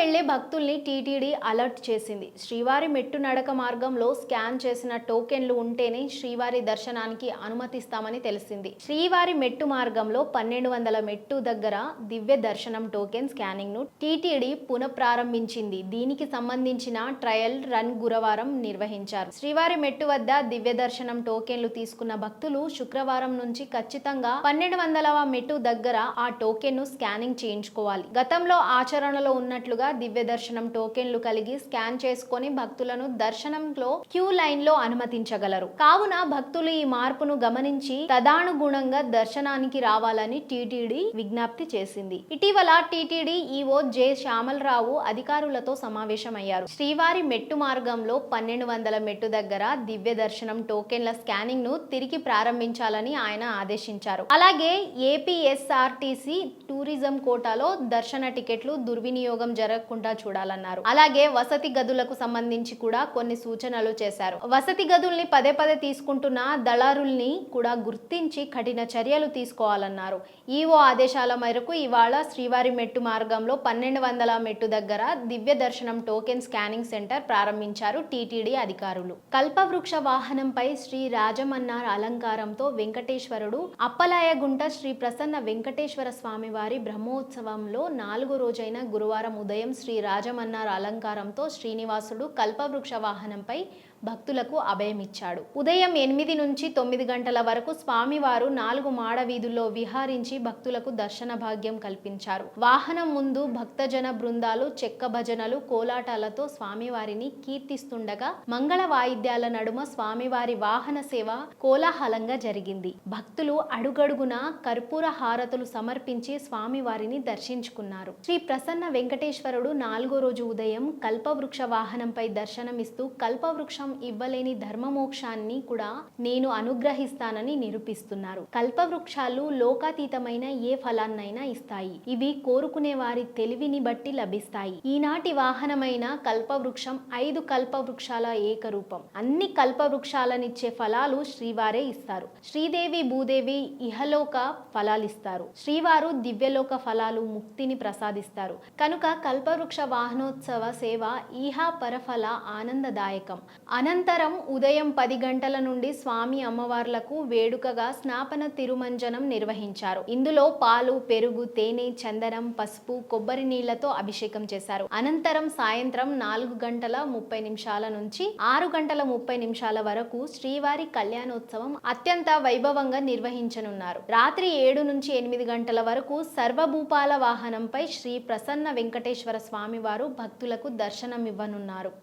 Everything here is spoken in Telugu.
వెళ్లే భక్తుల్ని టీటీడీ అలర్ట్ చేసింది. శ్రీవారి మెట్టు నడక మార్గంలో స్కాన్ చేసిన టోకెన్లు ఉంటేనే శ్రీవారి దర్శనానికి అనుమతిస్తామని తెలిసింది. శ్రీవారి మెట్టు మార్గంలో 1200 మెట్టు దగ్గర దివ్య దర్శనం టోకెన్ స్కానింగ్ ను టీటీడీ పునఃప్రారంభించింది. దీనికి సంబంధించిన ట్రయల్ రన్ గురువారం నిర్వహించారు. శ్రీవారి మెట్టు వద్ద దివ్య దర్శనం టోకెన్లు తీసుకున్న భక్తులు శుక్రవారం నుంచి ఖచ్చితంగా 1200వ మెట్టు దగ్గర ఆ టోకెన్ ను స్కానింగ్ చేయించుకోవాలి. గతంలో ఆచరణలో ఉన్నట్లుగా దివ్య దర్శనం టోకెన్లు కలిగి స్కాన్ చేసుకొని భక్తులను దర్శనంలో క్యూ లైన్ లో అనుమతించగలరు. కావున భక్తులు ఈ మార్పును గమనించి తదనుగుణంగా దర్శనానికి రావాలని టీటీడీ విజ్ఞప్తి చేసింది. ఇటీవల టీటీడీ ఈవో జె శ్యామలరావు అధికారులతో సమావేశమయ్యారు. శ్రీవారి మెట్టు మార్గంలో 1200 మెట్టు దగ్గర దివ్య దర్శనం టోకెన్ల స్కానింగ్ ను తిరిగి ప్రారంభించాలని ఆయన ఆదేశించారు. అలాగే ఏపీఎస్ఆర్టీసీ టూరిజం కోటాలో దర్శన టికెట్లు దుర్వినియోగం జరగకుండా చూడాలన్నారు. అలాగే వసతి గదులకు సంబంధించి కూడా కొన్ని సూచనలు చేశారు. వసతి గదుల్ని పదే పదే తీసుకుంటున్న దళారుల్ని కూడా గుర్తించి కఠిన చర్యలు తీసుకోవాలన్నారు. ఈవో ఆదేశాల మేరకు ఇవాళ శ్రీవారి మెట్టు మార్గంలో 1200 మెట్టు దగ్గర దివ్య దర్శనం టోకెన్ స్కానింగ్ సెంటర్ ప్రారంభించారు టీటీడీ అధికారులు. కల్పవృక్ష వాహనంపై శ్రీ రాజమన్నార్ అలంకారంతో వెంకటేశ్వరుడు అప్పలాయగుంట శ్రీ ప్రసన్న వెంకటేశ్వర స్వామివారి బ్రహ్మోత్సవంలో 4వ రోజైన గురువారం ఉదయం శ్రీ రాజమన్నార్ అలంకారంతో శ్రీనివాసుడు కల్పవృక్ష వాహనంపై భక్తులకు అభయమిచ్చాడు. ఉదయం 8 నుంచి 9 గంటల వరకు స్వామివారు 4 మాడ వీధుల్లో విహరించి భక్తులకు దర్శన భాగ్యం కల్పించారు. వాహనం ముందు భక్తజన బృందాలు చెక్క భజనలు కోలాటాలతో స్వామివారిని కీర్తిస్తుండగా మంగళ వాయిద్యాల నడుమ స్వామివారి వాహన సేవ కోలాహలంగా జరిగింది. భక్తులు అడుగడుగున కర్పూర హారతులు సమర్పించి స్వామివారిని దర్శించుకున్నారు. శ్రీ ప్రసన్న వెంకటేశ్వరుడు 4వ రోజు ఉదయం కల్పవృక్ష వాహనంపై దర్శనమిస్తూ కల్పవృక్షం ఇవ్వలేని ధర్మమోక్షాన్ని కూడా నేను అనుగ్రహిస్తానని నిరూపిస్తున్నారు. కల్పవృక్షాలు లోకాతీతమైన ఏ ఫలాన్నైనా ఇస్తాయి. ఇవి కోరుకునే వారి తెలివిని బట్టి లభిస్తాయి. ఈనాటి వాహనమైన కల్పవృక్షం 5 కల్పవృక్షాల ఏకరూపం. అన్ని కల్పవృక్షాలనిచ్చే ఫలాలు శ్రీవారే ఇస్తారు. శ్రీదేవి భూదేవి ఇహలోక ఫలాలిస్తారు. శ్రీవారు దివ్యలోక ఫలాలు ముక్తిని ప్రసాదిస్తారు. కనుక కల్పవృక్ష వాహనోత్సవ సేవ ఈహ పరఫల ఆనందదాయకం. అనంతరం ఉదయం 10 గంటల నుండి స్వామి అమ్మవార్లకు వేడుకగా స్నాపన తిరుమంజనం నిర్వహించారు. ఇందులో పాలు పెరుగు తేనె చందనం పసుపు కొబ్బరి నీళ్లతో అభిషేకం చేశారు. అనంతరం సాయంత్రం 4:30 నుంచి 6:30 వరకు శ్రీవారి కళ్యాణోత్సవం అత్యంత వైభవంగా నిర్వహించనున్నారు. రాత్రి 7 నుంచి 8 గంటల వరకు సర్వభూపాల వాహనంపై శ్రీ ప్రసన్న వెంకటేశ్వర స్వామివారు భక్తులకు దర్శనమివ్వనున్నారు.